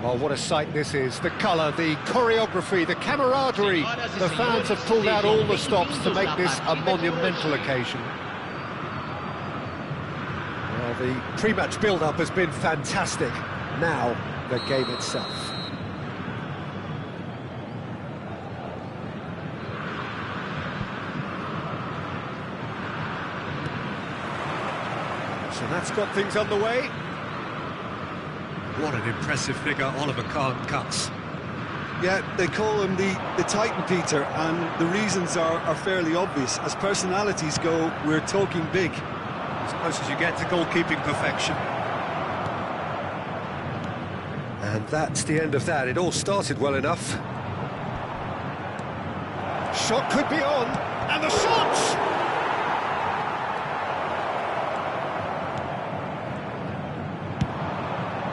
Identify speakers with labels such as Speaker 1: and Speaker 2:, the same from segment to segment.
Speaker 1: Oh, what a sight this is. The colour, the choreography, the camaraderie. The fans have pulled out all the stops to make this a monumental occasion. Well, the pre-match build-up has been fantastic. Now, the game itself. So that's got things underway.
Speaker 2: What an impressive figure Oliver Kahn cuts.
Speaker 3: Yeah, they call him the Titan, Peter, and the reasons are fairly obvious. As personalities go, we're talking big.
Speaker 2: As close as you get to goalkeeping perfection.
Speaker 1: And that's the end of that. It all started well enough. Shot could be on, and the shot!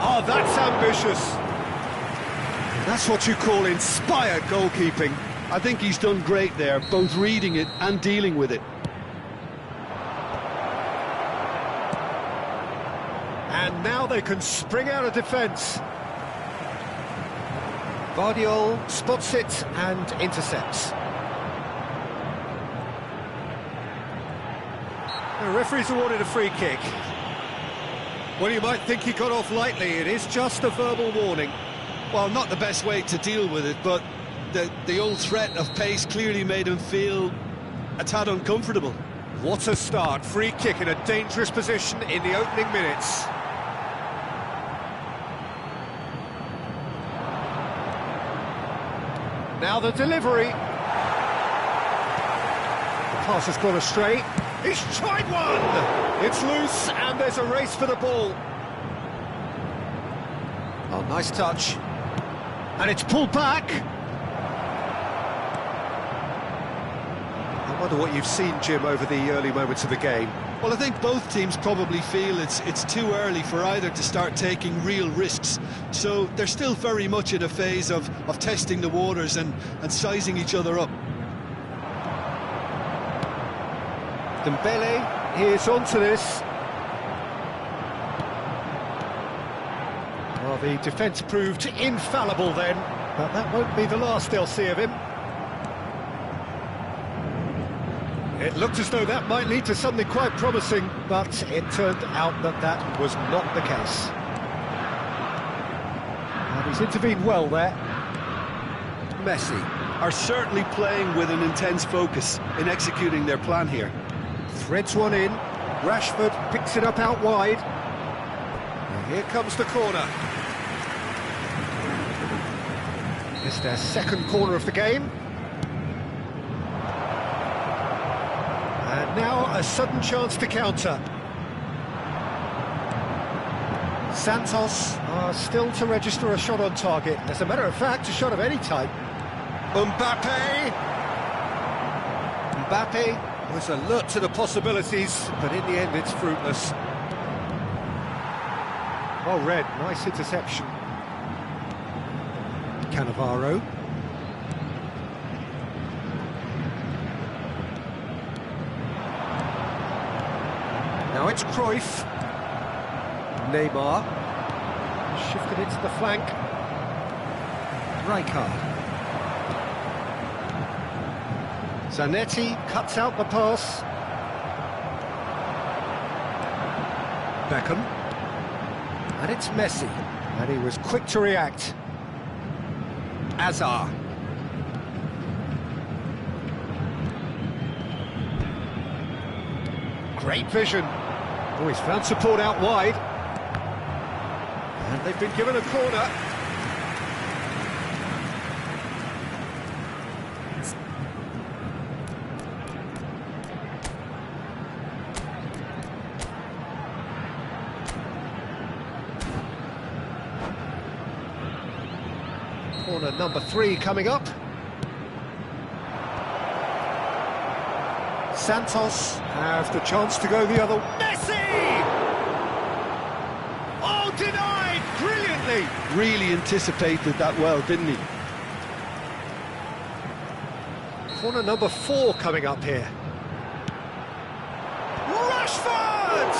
Speaker 1: Oh, that's ambitious.
Speaker 3: That's what you call inspired goalkeeping. I think he's done great there, both reading it and dealing with it.
Speaker 1: And now they can spring out of defence. Vardiol spots it and intercepts. The referee's awarded a free kick. Well, you might think he got off lightly. It is just a verbal warning.
Speaker 3: Well, not the best way to deal with it, but the old threat of pace clearly made him feel a tad uncomfortable.
Speaker 1: What a start. Free kick in a dangerous position in the opening minutes. Now the delivery. The pass has gone astray. He's tried one! It's loose, and there's a race for the ball. Oh, nice touch. And it's pulled back. I wonder what you've seen, Jim, over the early moments of the game.
Speaker 3: Well, I think both teams probably feel it's too early for either to start taking real risks. So they're still very much in a phase of testing the waters and sizing each other up.
Speaker 1: Dembele, here's onto this. Well, the defence proved infallible then, but that won't be the last they'll see of him. It looked as though that might lead to something quite promising, but it turned out that that was not the case. And he's intervened well there.
Speaker 3: Messi are certainly playing with an intense focus in executing their plan here.
Speaker 1: Threads one in, Rashford picks it up out wide. And here comes the corner. It's their second corner of the game. And now a sudden chance to counter. Santos are still to register a shot on target. As a matter of fact, a shot of any type. Mbappe was alert to the possibilities, but in the end it's fruitless. Well read, nice interception. Cannavaro. Now it's Cruyff. Neymar. Shifted it to the flank. Rijkaard. Zanetti cuts out the pass. Beckham. And it's Messi. And he was quick to react. Azar. Great vision. Oh, he's found support out wide. And they've been given a corner. Corner number 3 coming up. Santos have the chance to go the other way. Messi! Oh, denied brilliantly!
Speaker 3: Really anticipated that well, didn't he?
Speaker 1: Corner number 4 coming up here. Rashford!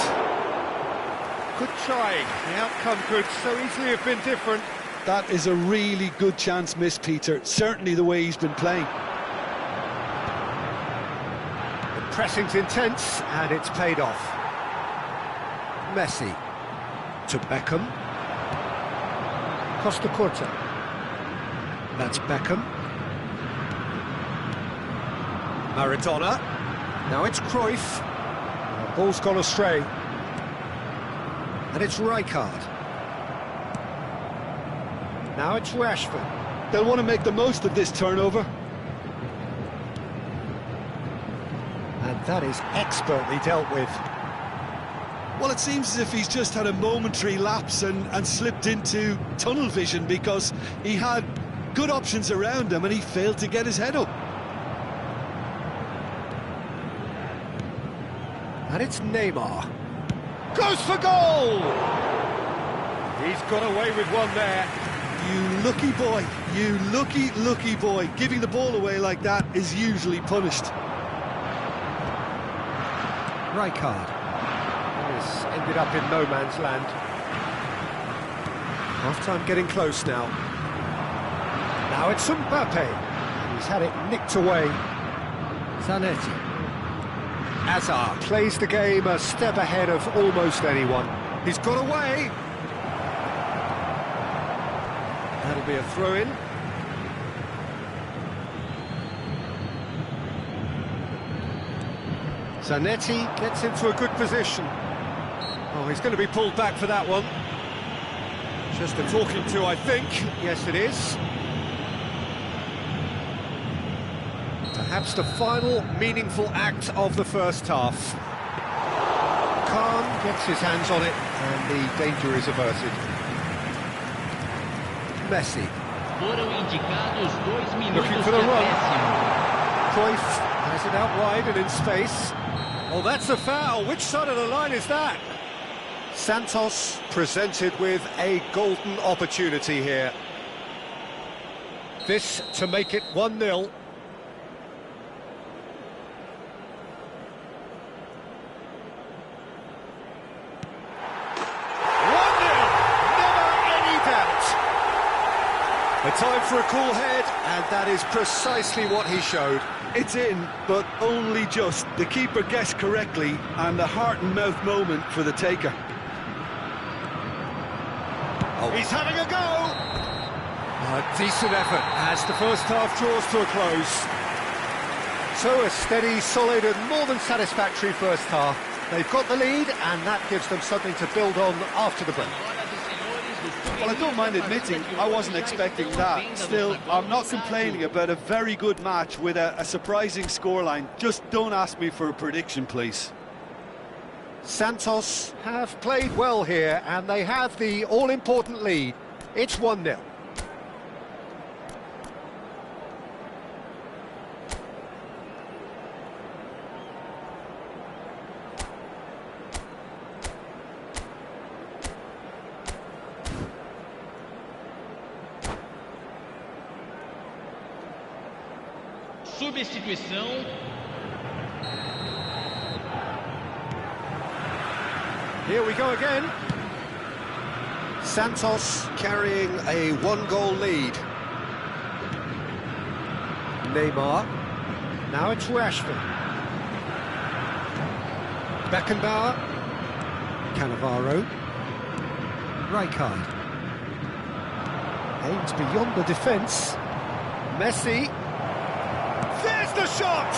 Speaker 1: Good trying. The outcome could so easily have been different.
Speaker 3: That is a really good chance missed, Peter. Certainly the way he's been playing.
Speaker 1: The pressing's intense, and it's paid off. Messi to Beckham. Costa Curta. That's Beckham. Maradona. Now it's Cruyff. The ball's gone astray. And it's Rijkaard. Now it's Rashford.
Speaker 3: They'll want to make the most of this turnover.
Speaker 1: And that is expertly dealt with.
Speaker 3: Well, it seems as if he's just had a momentary lapse and slipped into tunnel vision, because he had good options around him and he failed to get his head up.
Speaker 1: And it's Neymar. Goes for goal! He's got away with one there.
Speaker 3: You lucky boy, you lucky boy. Giving the ball away like that is usually punished.
Speaker 1: Rijkaard. This ended up in no man's land. Half-time getting close now. Now it's Mbappe. He's had it nicked away. Zanetti. Hazard plays the game a step ahead of almost anyone. He's got away. That'll be a throw-in. Zanetti gets into a good position. Oh, he's going to be pulled back for that one. Just a talking to, I think. Yes, it is. Perhaps the final meaningful act of the first half. Khan gets his hands on it, and the danger is averted. Messi. Looking for the run. Cruyff has it out wide and in space. Oh, that's a foul. Which side of the line is that? Santos presented with a golden opportunity here. This to make it 1-0. A time for a cool head, and that is precisely what he showed.
Speaker 3: It's in, but only just. The keeper guessed correctly, and the heart-and-mouth moment for the taker.
Speaker 1: Oh. He's having a go! A decent effort as the first half draws to a close. So a steady, solid and more than satisfactory first half. They've got the lead, and that gives them something to build on after the break.
Speaker 3: Well, I don't mind admitting I wasn't expecting that. Still, I'm not complaining about a very good match with a surprising scoreline. Just don't ask me for a prediction, please.
Speaker 1: Santos have played well here, and they have the all-important lead. It's 1-0.
Speaker 4: Substituição.
Speaker 1: Here we go again. Santos carrying a one-goal lead. Neymar. Now it's Rashford. Beckenbauer. Cannavaro. Rijkaard. Aims beyond the defence. Messi. There's the shot!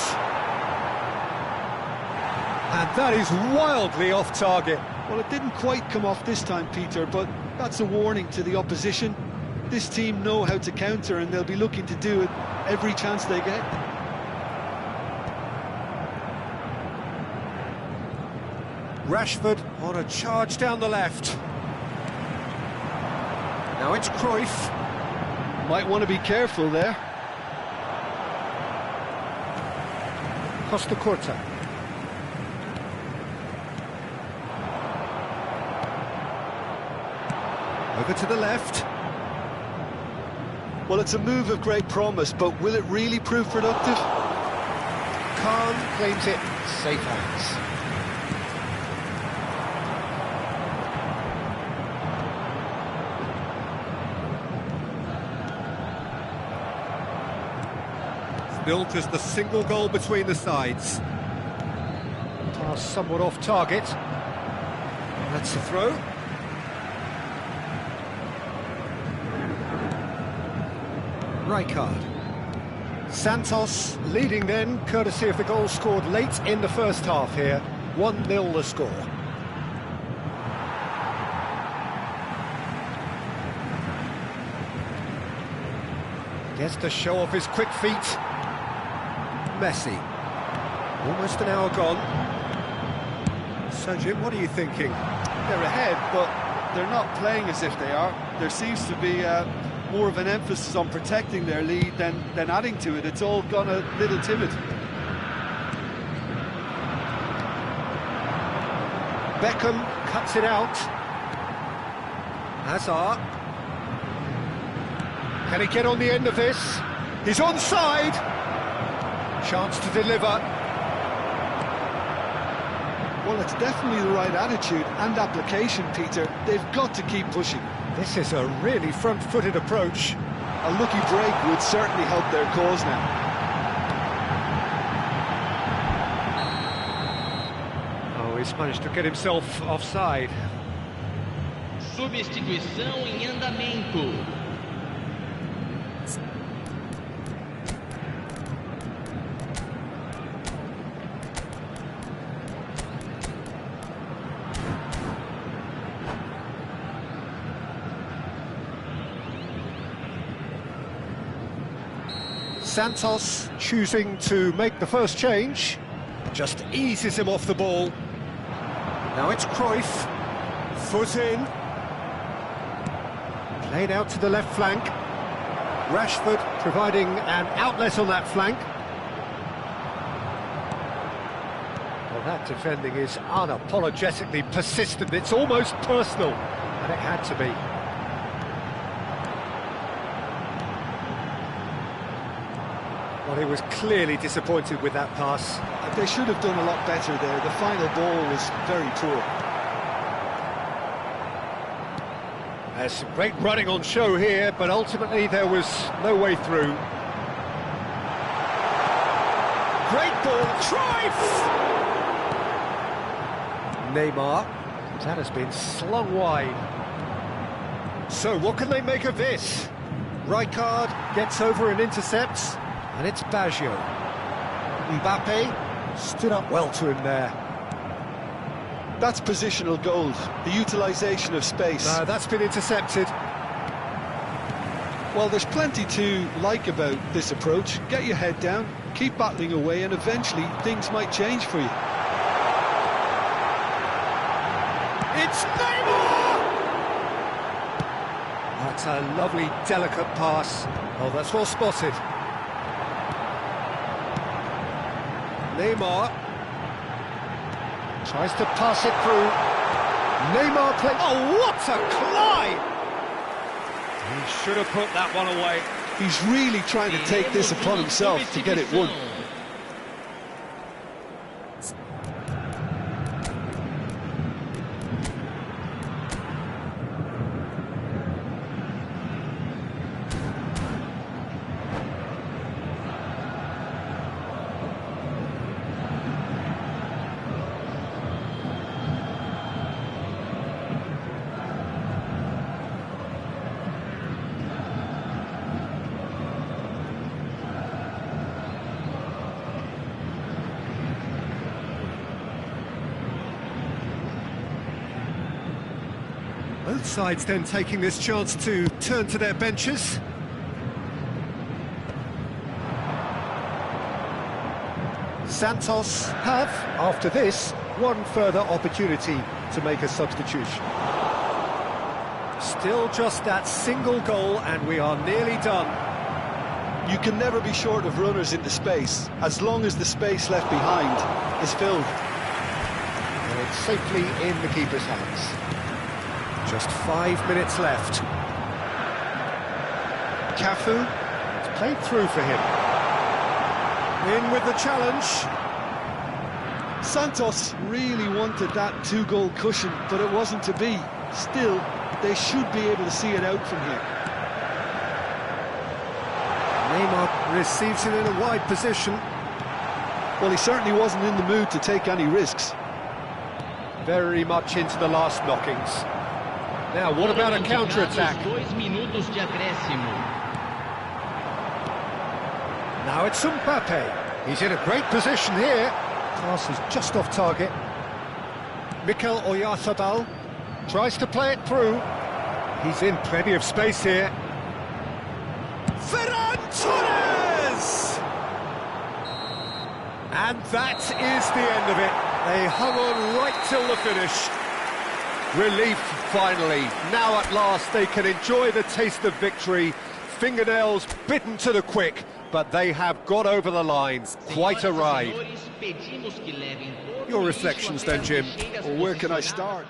Speaker 1: And that is wildly off target.
Speaker 3: Well, it didn't quite come off this time, Peter, but that's a warning to the opposition. This team know how to counter, and they'll be looking to do it every chance they get.
Speaker 1: Rashford on a charge down the left. Now it's Cruyff.
Speaker 3: Might want to be careful there.
Speaker 1: Costa Curta. Over to the left.
Speaker 3: Well, it's a move of great promise, but will it really prove productive?
Speaker 1: Khan claims it. Safe hands. built as the single goal between the sides. Pass somewhat off target. That's the throw. Rijkaard. Santos leading then, courtesy of the goal scored late in the first half here. 1-0 the score. Gets to show off his quick feet. Messi. Almost an hour gone. So Jim, what are you thinking?
Speaker 3: They're ahead, but they're not playing as if they are. There seems to be more of an emphasis on protecting their lead than adding to it. It's all gone a little timid.
Speaker 1: Beckham cuts it out. Hazard. Can he get on the end of this? He's onside. Chance to deliver.
Speaker 3: Well, it's definitely the right attitude and application, Peter. They've got to keep pushing.
Speaker 1: This is a really front-footed approach.
Speaker 3: A lucky break would certainly help their cause now.
Speaker 1: Oh, he's managed to get himself offside.
Speaker 4: Substituição em andamento.
Speaker 1: Santos choosing to make the first change. Just eases him off the ball. Now it's Cruyff. Foot in. Played out to the left flank. Rashford providing an outlet on that flank. Well, that defending is unapologetically persistent. It's almost personal, and it had to be. Well, he was clearly disappointed with that pass.
Speaker 3: They should have done a lot better there. The final ball was very poor.
Speaker 1: There's some great running on show here, but ultimately there was no way through. Great ball, Cruyff! Neymar. That has been slung wide. So what can they make of this? Rijkaard gets over and intercepts. And it's Baggio. Mbappe stood up well to him there.
Speaker 3: That's positional gold, the utilisation of space.
Speaker 1: No, that's been intercepted.
Speaker 3: Well, there's plenty to like about this approach. Get your head down, keep battling away, and eventually things might change for you.
Speaker 1: It's Neymar! That's a lovely, delicate pass. Oh, that's well spotted. Neymar tries to pass it through. Neymar plays. Oh, what a climb! He should have put that one away.
Speaker 3: He's really trying to take this upon himself to get it won.
Speaker 1: Both sides then taking this chance to turn to their benches. Santos have, after this, one further opportunity to make a substitution. Still just that single goal and we are nearly done.
Speaker 3: You can never be short of runners into space, as long as the space left behind is filled.
Speaker 1: And it's safely in the keeper's hands. Just 5 minutes left. Cafu, it's played through for him. In with the challenge.
Speaker 3: Santos really wanted that two-goal cushion, but it wasn't to be. Still, they should be able to see it out from here.
Speaker 1: Neymar receives it in a wide position.
Speaker 3: Well, he certainly wasn't in the mood to take any risks.
Speaker 1: Very much into the last knockings. Now, what about a counter-attack?
Speaker 4: 2 minutos de acréscimo.
Speaker 1: Now it's Mbappe. He's in a great position here. Pass is just off target. Mikel Oyarzabal tries to play it through. He's in plenty of space here. Ferran Torres! And that is the end of it. They hung on right till the finish. Relief, finally. Now at last they can enjoy the taste of victory. Fingernails bitten to the quick, but they have got over the line. Quite a ride. Your reflections then, Jim?
Speaker 3: Well, where can I start?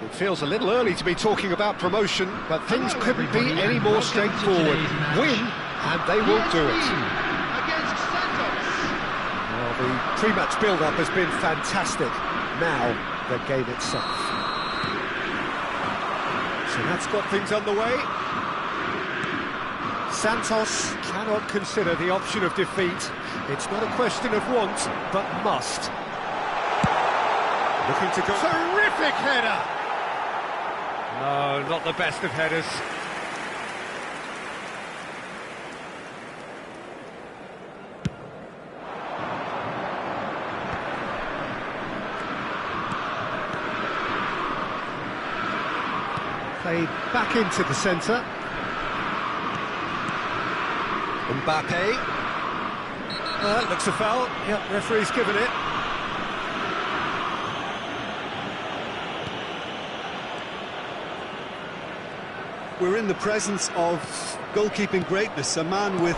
Speaker 1: It feels a little early to be talking about promotion, but things couldn't be any more straightforward. Win, and they will do it. Well, the pre-match build-up has been fantastic. Now, the game itself. So that's got things underway. Santos cannot consider the option of defeat. It's not a question of want, but must. Looking to go... Terrific header! No, not the best of headers. Played back into the centre. Mbappe. Looks a foul. Yep, referee's given it.
Speaker 3: We're in the presence of goalkeeping greatness, a man with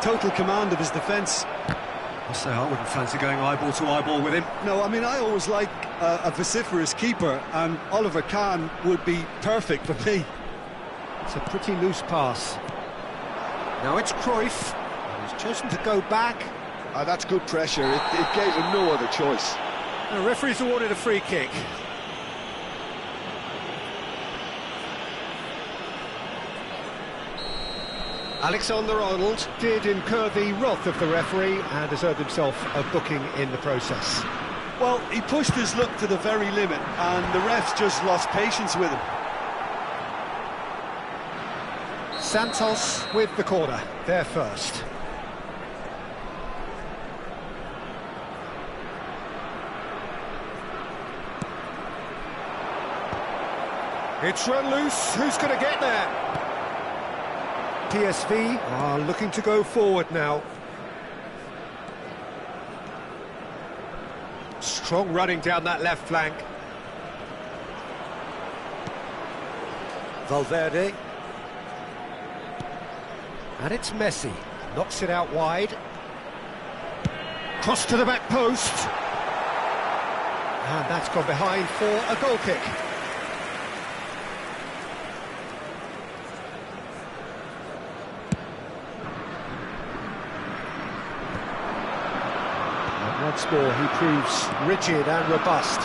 Speaker 3: total command of his defence.
Speaker 2: I say I wouldn't fancy going eyeball to eyeball with him.
Speaker 3: No, I mean, I always like a vociferous keeper, and Oliver Kahn would be perfect for me.
Speaker 1: It's a pretty loose pass. Now it's Cruyff. He's chosen to go back.
Speaker 3: That's good pressure. It gave him no other choice.
Speaker 1: The referee's awarded a free kick. Alexander-Arnold did incur the wrath of the referee and has earned himself a booking in the process.
Speaker 3: Well, he pushed his luck to the very limit, and the refs just lost patience with him.
Speaker 1: Santos with the corner, there first. It's run loose, who's going to get there? PSV are looking to go forward now. Strong running down that left flank. Valverde. And it's Messi. Knocks it out wide. Cross to the back post. And that's gone behind for a goal kick. Once more, he proves rigid and robust.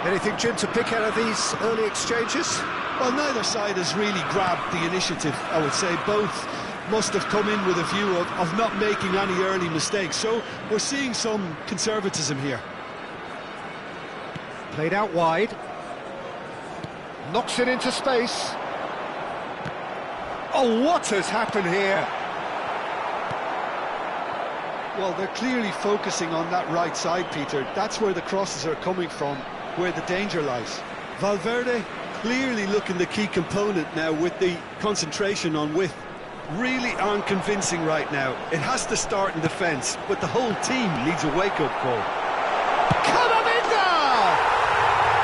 Speaker 1: Anything, Jim, to pick out of these early exchanges?
Speaker 3: Well, neither side has really grabbed the initiative, I would say. Both must have come in with a view of not making any early mistakes. So we're seeing some conservatism here.
Speaker 1: Played out wide. Knocks it into space. Oh, what has happened here?
Speaker 3: Well, they're clearly focusing on that right side, Peter. That's where the crosses are coming from, where the danger lies. Valverde clearly looking the key component now with the concentration on width. Really aren't convincing right now. It has to start in defence, but the whole team needs a wake-up call.
Speaker 1: Camavinga!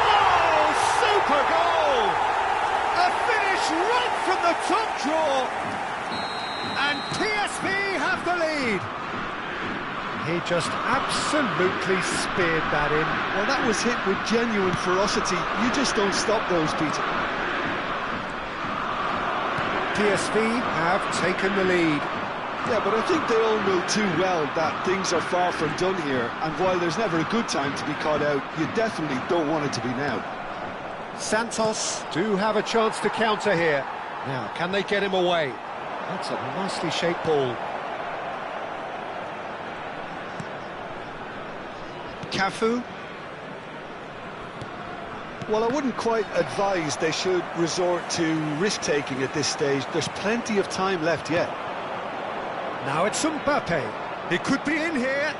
Speaker 1: Oh, super goal! A finish right from the top draw! And PSV have the lead! He just absolutely speared that in.
Speaker 3: Well, that was hit with genuine ferocity. You just don't stop those, Peter.
Speaker 1: PSV have taken the lead.
Speaker 3: Yeah, but I think they all know too well that things are far from done here. And while there's never a good time to be caught out, you definitely don't want it to be now.
Speaker 1: Santos do have a chance to counter here. Now, can they get him away? That's a nicely shaped ball. Cafu.
Speaker 3: Well, I wouldn't quite advise they should resort to risk-taking at this stage. There's plenty of time left yet.
Speaker 1: Now it's Mbappe. He could be in here.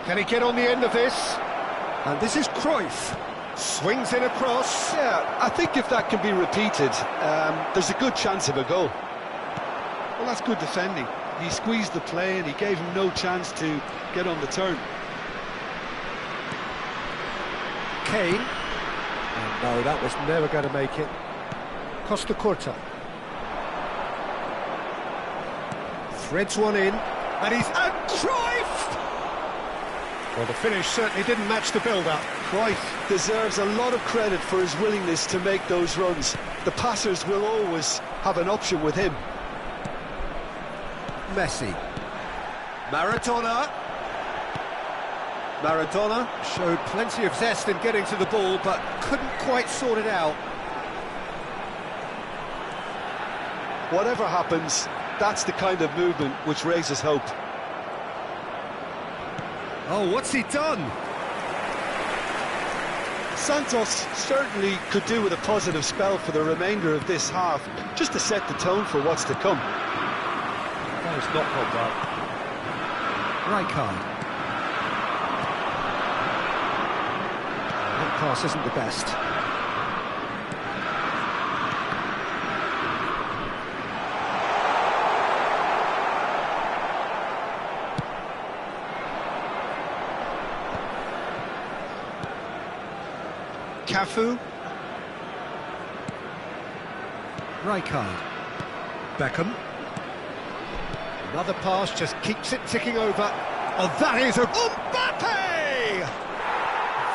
Speaker 1: Can he get on the end of this? And this is Cruyff. Swings in across.
Speaker 3: Yeah, I think if that can be repeated, there's a good chance of a goal. Well, that's good defending. He squeezed the play and he gave him no chance to get on the turn.
Speaker 1: Kane. Oh, no, that was never going to make it. Costa Curta. Threads one in. And he's... And Cruyff! Well, the finish certainly didn't match the build-up.
Speaker 3: Cruyff deserves a lot of credit for his willingness to make those runs. The passers will always have an option with him.
Speaker 1: Messi. Maradona. Maradona showed plenty of zest in getting to the ball, but couldn't quite sort it out.
Speaker 3: Whatever happens, that's the kind of movement which raises hope.
Speaker 1: Oh, what's he done?
Speaker 3: Santos certainly could do with a positive spell for the remainder of this half, just to set the tone for what's to come.
Speaker 1: That has not gone well. Rijkaard. That pass isn't the best. Cafu. Rijkaard. Beckham. Another pass just keeps it ticking over. Oh, that is a... Mbappe!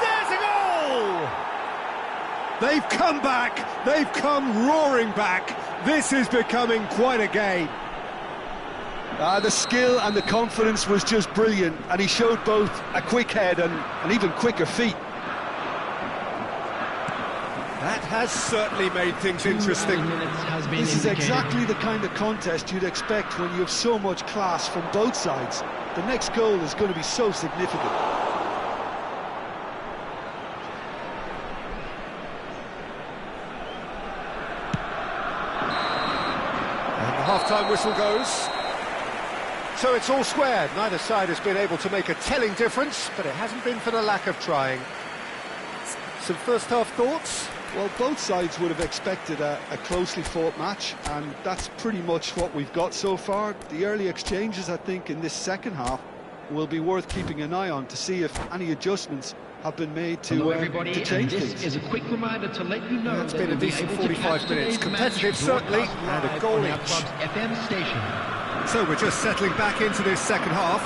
Speaker 1: There's a goal! They've come back. They've come roaring back. This is becoming quite a game.
Speaker 3: The skill and the confidence was just brilliant, and he showed both a quick head and even quicker feet.
Speaker 1: That has certainly made things interesting.
Speaker 3: This is exactly the kind of contest you'd expect when you have so much class from both sides. The next goal is going to be so significant.
Speaker 1: And the half-time whistle goes. So it's all squared. Neither side has been able to make a telling difference, but it hasn't been for the lack of trying. Some first-half thoughts?
Speaker 3: Well, both sides would have expected a closely fought match, and that's pretty much what we've got so far. The early exchanges, I think, in this second half will be worth keeping an eye on to see if any adjustments have been made to change
Speaker 4: this
Speaker 3: things.
Speaker 4: is a quick reminder to let you know
Speaker 1: It's been a decent 45 minutes, competitive certainly, and a goal
Speaker 4: on our
Speaker 1: each.
Speaker 4: club's FM station.
Speaker 2: So we're just settling back into this second half.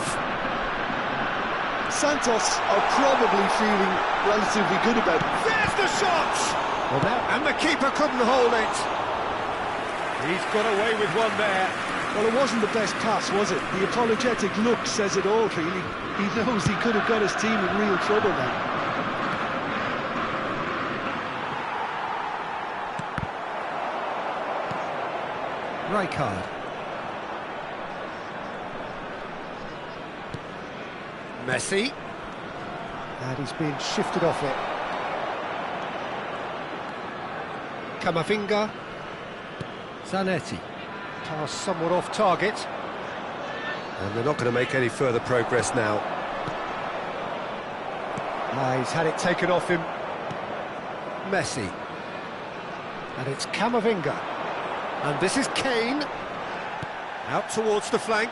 Speaker 3: Santos are probably feeling relatively good about it.
Speaker 1: There's the shot! Well, and the keeper couldn't hold it. He's got away with one there.
Speaker 3: Well, it wasn't the best pass, was it? The apologetic look says it all, really. He knows he could have got his team in real trouble then.
Speaker 1: Rijkaard. Messi. And he's being shifted off it. Camavinga. Zanetti. Pass somewhat off target. And they're not going to make any further progress now. He's had it taken off him. Messi. And it's Camavinga. And this is Kane. Out towards the flank.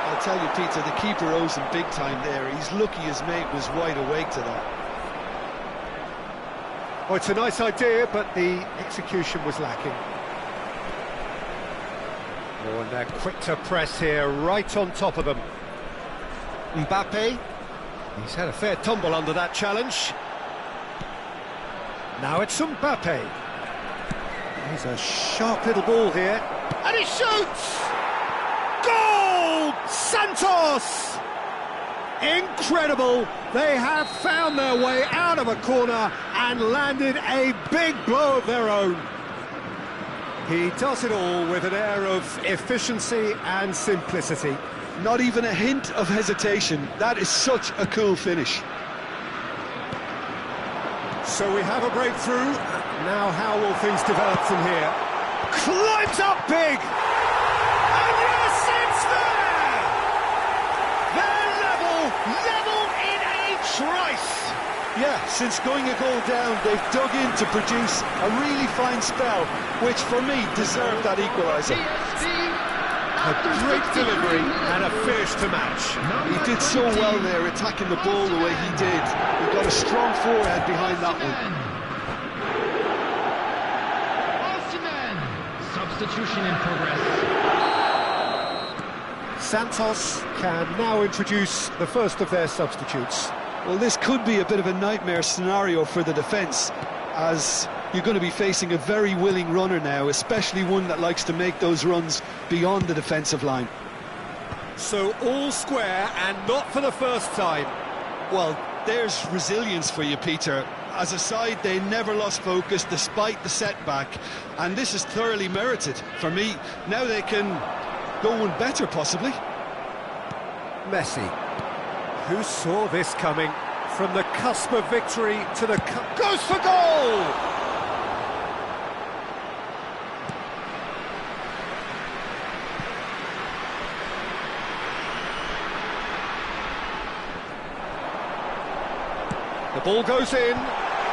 Speaker 3: I'll tell you, Peter, the keeper owes him big time there. He's lucky his mate was wide awake to that.
Speaker 1: Oh, it's a nice idea, but the execution was lacking. Oh, and they're quick to press here, right on top of them. Mbappe. He's had a fair tumble under that challenge. Now it's Mbappe. He's a sharp little ball here. And he shoots! Goal! Santos! Incredible! They have found their way out of a corner and landed a big blow of their own. He does it all with an air of efficiency and simplicity.
Speaker 3: Not even a hint of hesitation. That is such a cool finish.
Speaker 1: So we have a breakthrough. Now how will things develop from here? Climbs up big! And yes, it's there! They're level in a trice!
Speaker 3: Yeah, since going a goal down, they've dug in to produce a really fine spell, which for me deserved that equaliser.
Speaker 1: A great delivery and a finish to match.
Speaker 3: He did so well there, attacking the ball the way he did. He got a strong forehead behind that one.
Speaker 4: Substitution in progress.
Speaker 1: Santos can now introduce the first of their substitutes.
Speaker 3: Well, this could be a bit of a nightmare scenario for the defence, as you're going to be facing a very willing runner now, especially one that likes to make those runs beyond the defensive line.
Speaker 1: So all square and not for the first time.
Speaker 3: Well, there's resilience for you, Peter. As a side, they never lost focus despite the setback, and this is thoroughly merited for me. Now they can go one better, possibly.
Speaker 1: Messi. Who saw this coming? From the cusp of victory to the goes for goal! The ball goes in.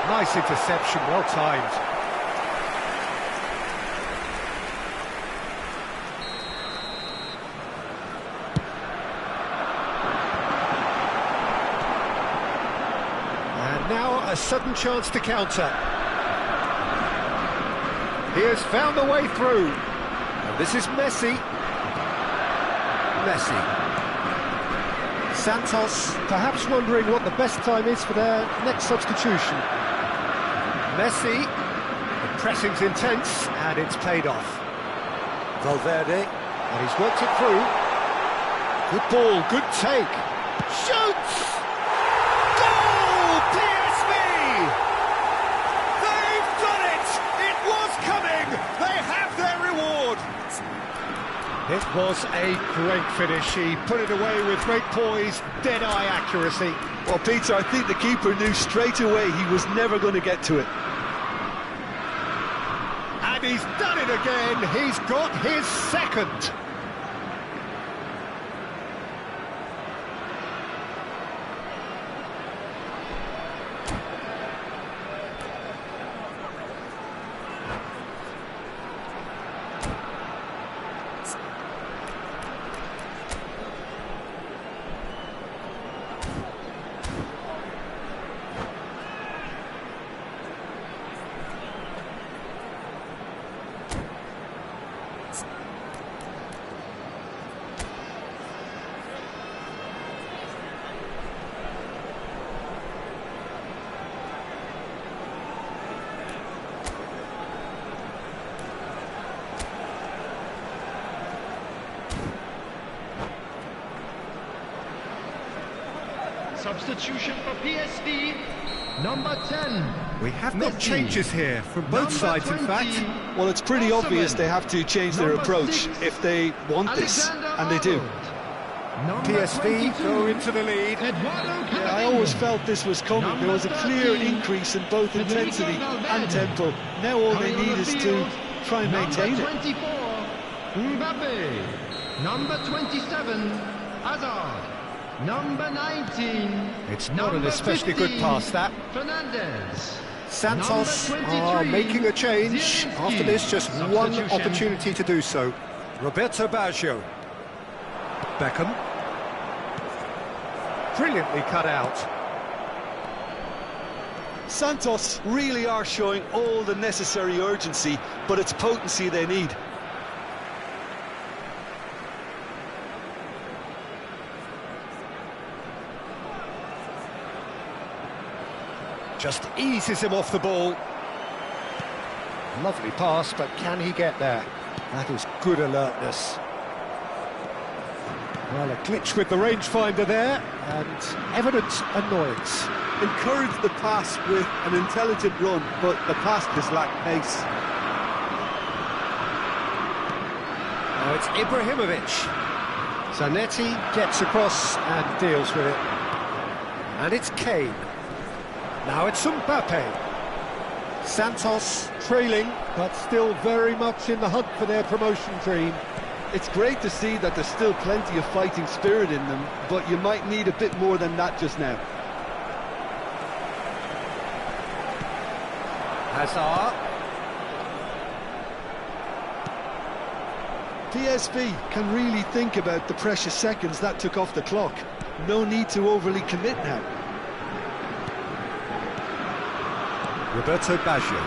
Speaker 1: Nice interception, well timed. And now a sudden chance to counter. He has found the way through. And this is Messi. Santos perhaps wondering what the best time is for their next substitution. Messi, the pressing's intense and it's paid off. Valverde, and he's worked it through. Good ball, good take. Shoots! Goal! PSV! They've done it! It was coming! They have their reward! It was a great finish. He put it away with great poise, dead-eye accuracy.
Speaker 3: Well, Peter, I think the keeper knew straight away he was never going to get to it.
Speaker 1: And he's done it again. He's got his second.
Speaker 4: Substitution for PSV, number 10.
Speaker 2: We have got
Speaker 4: Messi.
Speaker 2: changes here from both
Speaker 4: Number
Speaker 2: sides, in
Speaker 4: 20,
Speaker 2: fact.
Speaker 3: Well, it's pretty obvious
Speaker 4: Osimhen.
Speaker 3: they have to change their
Speaker 4: Number
Speaker 3: approach
Speaker 4: 6,
Speaker 3: if they want this,
Speaker 4: Alexander
Speaker 3: and they do.
Speaker 4: Arnold. Number
Speaker 1: PSV
Speaker 4: 22,
Speaker 1: go into the lead.
Speaker 4: Eduardo
Speaker 3: Yeah, I
Speaker 4: Camavinga.
Speaker 3: always felt this was coming. There was a clear
Speaker 4: 13,
Speaker 3: increase in both
Speaker 4: Federico
Speaker 3: intensity
Speaker 4: Valverde.
Speaker 3: and tempo. Now all they
Speaker 4: Coming on
Speaker 3: need
Speaker 4: the
Speaker 3: is to
Speaker 4: field,
Speaker 3: try and maintain
Speaker 4: number
Speaker 3: it.
Speaker 4: 24, Mbappe. Number 27, Hazard. Number 19.
Speaker 1: It's not an
Speaker 4: number
Speaker 1: especially good
Speaker 4: 15,
Speaker 1: pass, that.
Speaker 4: Fernandez.
Speaker 1: Santos
Speaker 4: Number
Speaker 1: are
Speaker 4: 23,
Speaker 1: making a change.
Speaker 4: Zielinski.
Speaker 1: After this, just one
Speaker 4: Substitution.
Speaker 1: opportunity to do so. Roberto Baggio. Beckham. Brilliantly cut out.
Speaker 3: Santos really are showing all the necessary urgency, but it's potency they need.
Speaker 1: Just eases him off the ball. Lovely pass, but can he get there? That is good alertness. Well, a glitch with the rangefinder there, and evident annoyance.
Speaker 3: Encourage the pass with an intelligent run, but the pass just lacked pace.
Speaker 1: Now it's Ibrahimovic. Zanetti gets across and deals with it. And it's Kane. Now it's Mbappe. Santos trailing, but still very much in the hunt for their promotion dream.
Speaker 3: It's great to see that there's still plenty of fighting spirit in them, but you might need a bit more than that just now.
Speaker 1: Hazard.
Speaker 3: PSV can really think about the precious seconds that took off the clock. No need to overly commit now.
Speaker 1: Roberto Baggio.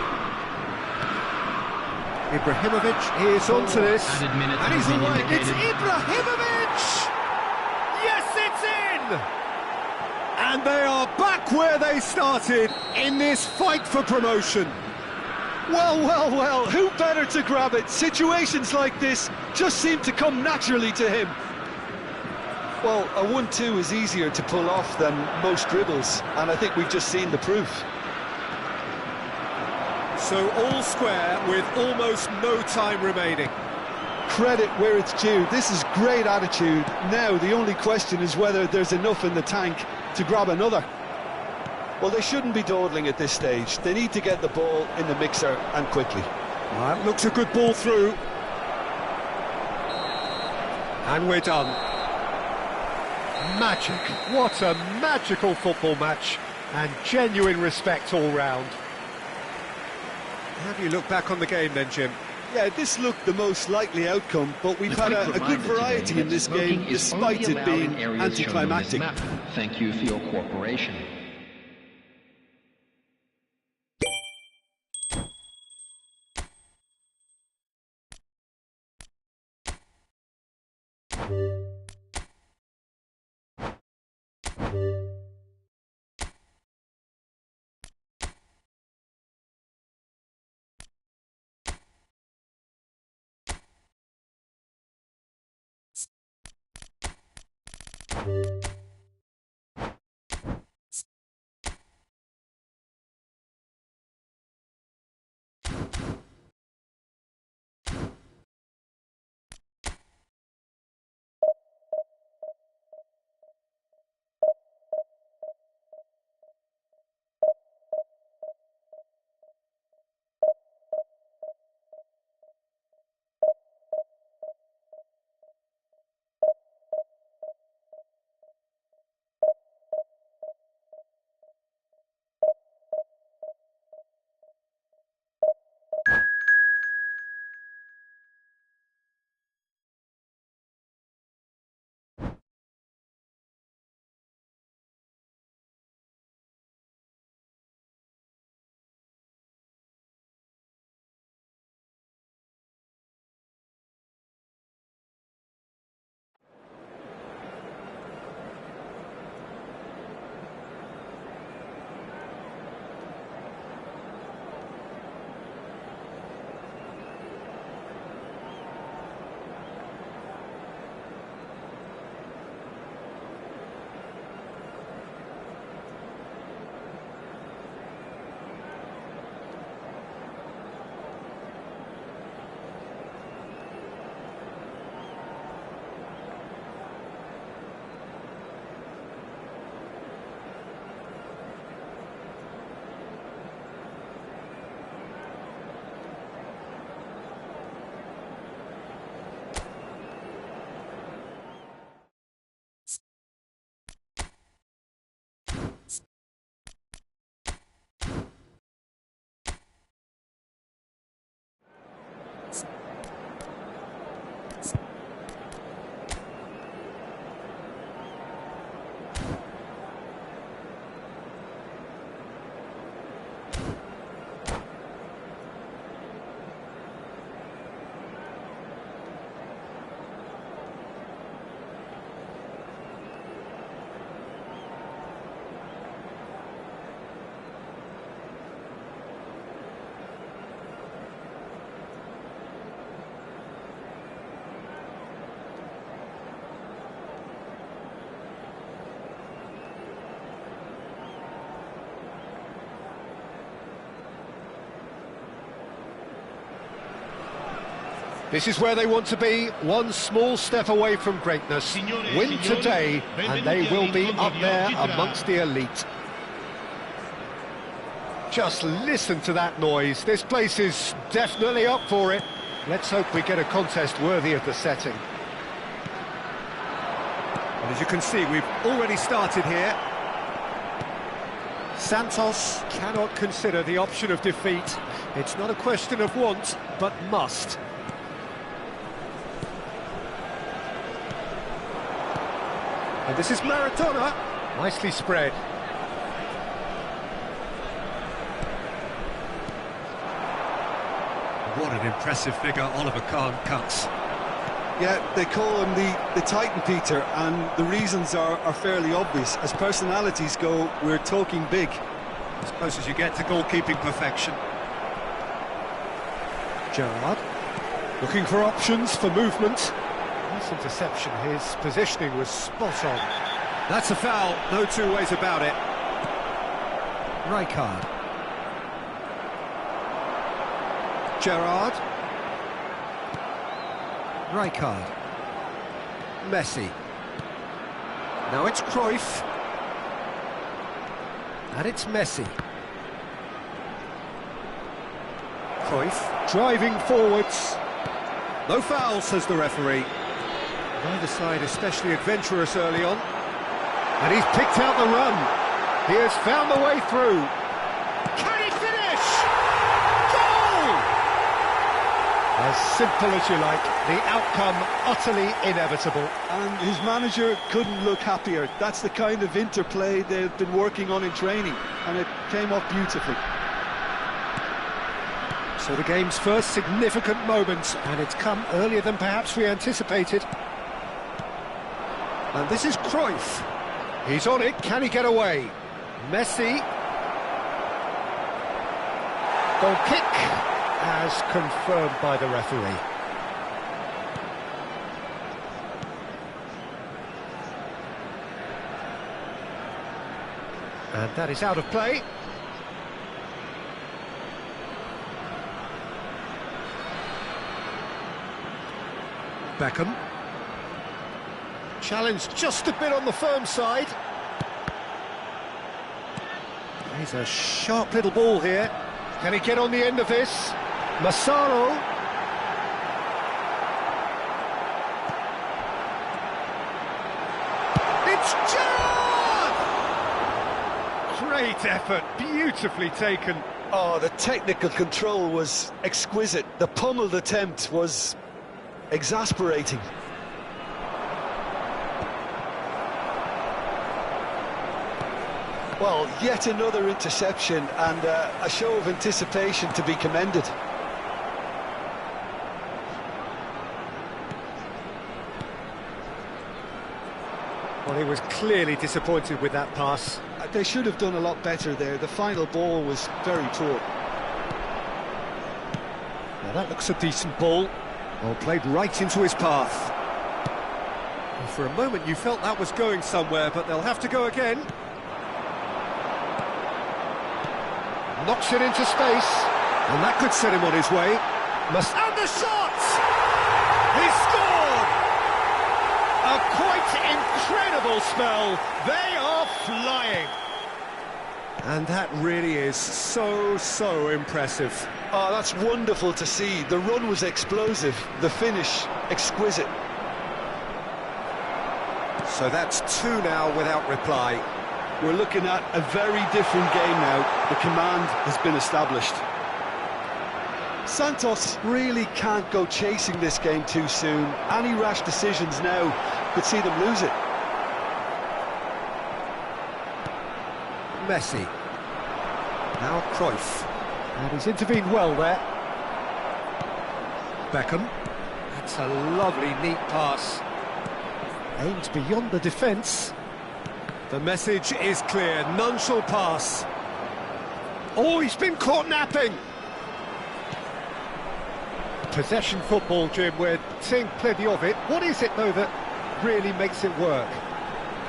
Speaker 1: Ibrahimovic is onto this,
Speaker 4: Added minutes
Speaker 1: and he's
Speaker 4: have been
Speaker 1: away. It's
Speaker 4: indicated.
Speaker 1: Ibrahimovic! Yes, it's in! And they are back where they started in this fight for promotion.
Speaker 3: Well, well, well, who better to grab it? Situations like this just seem to come naturally to him. Well, a 1-2 is easier to pull off than most dribbles, and I think we've just seen the proof.
Speaker 1: So all square with almost no time remaining.
Speaker 3: Credit where it's due. This is great attitude. Now, the only question is whether there's enough in the tank to grab another. Well, they shouldn't be dawdling at this stage. They need to get the ball in the mixer, and quickly.
Speaker 1: That looks a good ball through. And we're done. Magic. What a magical football match. And genuine respect all round. How do you look back on the game then, Jim?
Speaker 3: Yeah, this looked the most likely outcome, but we've had a good variety in this game, despite it being anticlimactic.
Speaker 4: Thank you for your cooperation.
Speaker 1: This is where they want to be, one small step away from greatness. Win today, and they will be up there amongst the elite. Just listen to that noise. This place is definitely up for it. Let's hope we get a contest worthy of the setting.
Speaker 2: And as you can see, we've already started here.
Speaker 1: Santos cannot consider the option of defeat. It's not a question of want, but must. And this is Maradona. Nicely spread.
Speaker 2: What an impressive figure Oliver Kahn cuts.
Speaker 3: Yeah, they call him the Titan, Peter, and the reasons are fairly obvious. As personalities go, we're talking big.
Speaker 2: As close as you get to goalkeeping perfection.
Speaker 1: Gerrard, looking for options for movement. Nice interception, his positioning was spot on.
Speaker 2: That's a foul, no two ways about it.
Speaker 1: Rijkaard. Gerrard. Rijkaard. Messi. Now it's Cruyff. And it's Messi. Cruyff driving forwards.
Speaker 2: No foul, says the referee.
Speaker 1: Neither side especially adventurous early on. And he's picked out the run. He has found the way through. Can he finish? Goal! As simple as you like, the outcome utterly inevitable.
Speaker 3: And his manager couldn't look happier. That's the kind of interplay they've been working on in training, and it came off beautifully.
Speaker 1: So the game's first significant moment, and it's come earlier than perhaps we anticipated. And this is Cruyff. He's on it, can he get away? Messi. Goal kick, as confirmed by the referee. And that is out of play. Beckham. Challenged just a bit on the firm side. He's a sharp little ball here. Can he get on the end of this? Massaro. It's Gerrard! Great effort, beautifully taken.
Speaker 3: Oh, the technical control was exquisite. The pummeled attempt was exasperating. Well, yet another interception and a show of anticipation to be commended.
Speaker 1: Well, he was clearly disappointed with that pass.
Speaker 3: They should have done a lot better there. The final ball was very poor.
Speaker 1: Now that looks a decent ball. Well, played right into his path. Well, for a moment you felt that was going somewhere, but they'll have to go again. Knocks it into space, and that could set him on his way. And the shot! He scored! A quite incredible spell. They are flying. And that really is so impressive.
Speaker 3: Oh, that's wonderful to see. The run was explosive, the finish exquisite.
Speaker 1: So that's 2 now without reply.
Speaker 3: We're looking at a very different game now. The command has been established. Santos really can't go chasing this game too soon. Any rash decisions now could see them lose it.
Speaker 1: Messi. Now Cruyff. And he's intervened well there. Beckham. That's a lovely, neat pass. Aims beyond the defence. The message is clear, none shall pass. Oh, he's been caught napping! Possession football, Jim, we're seeing plenty of it. What is it, though, that really makes it work?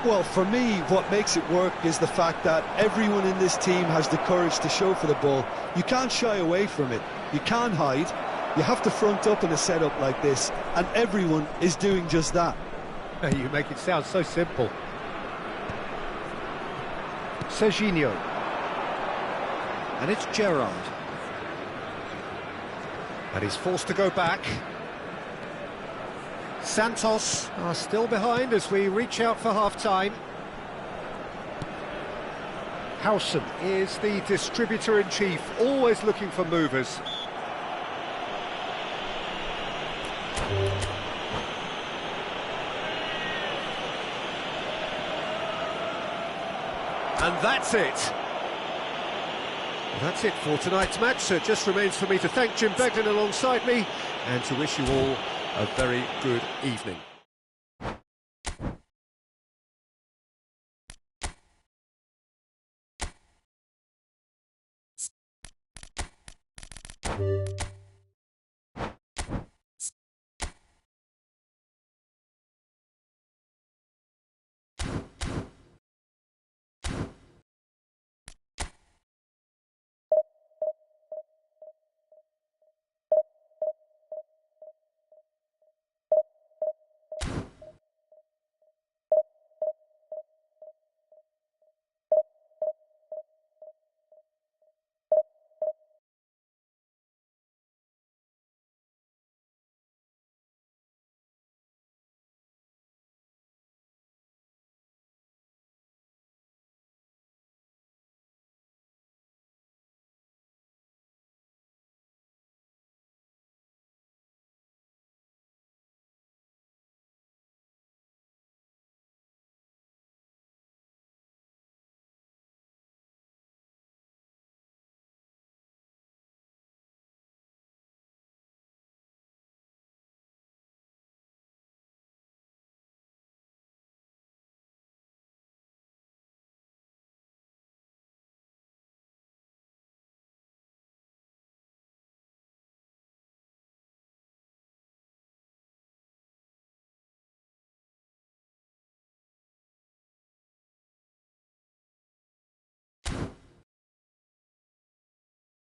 Speaker 3: Well, for me, what makes it work is the fact that everyone in this team has the courage to show for the ball. You can't shy away from it. You can't hide. You have to front up in a setup like this, and everyone is doing just that.
Speaker 1: You make it sound so simple. Serginho. And it's Gerrard. And he's forced to go back. Santos are still behind as we reach out for half-time. Howson is the distributor-in-chief, always looking for movers. And that's it. That's it for tonight's match, so it just remains for me to thank Jim Beglin alongside me and to wish you all a very good evening.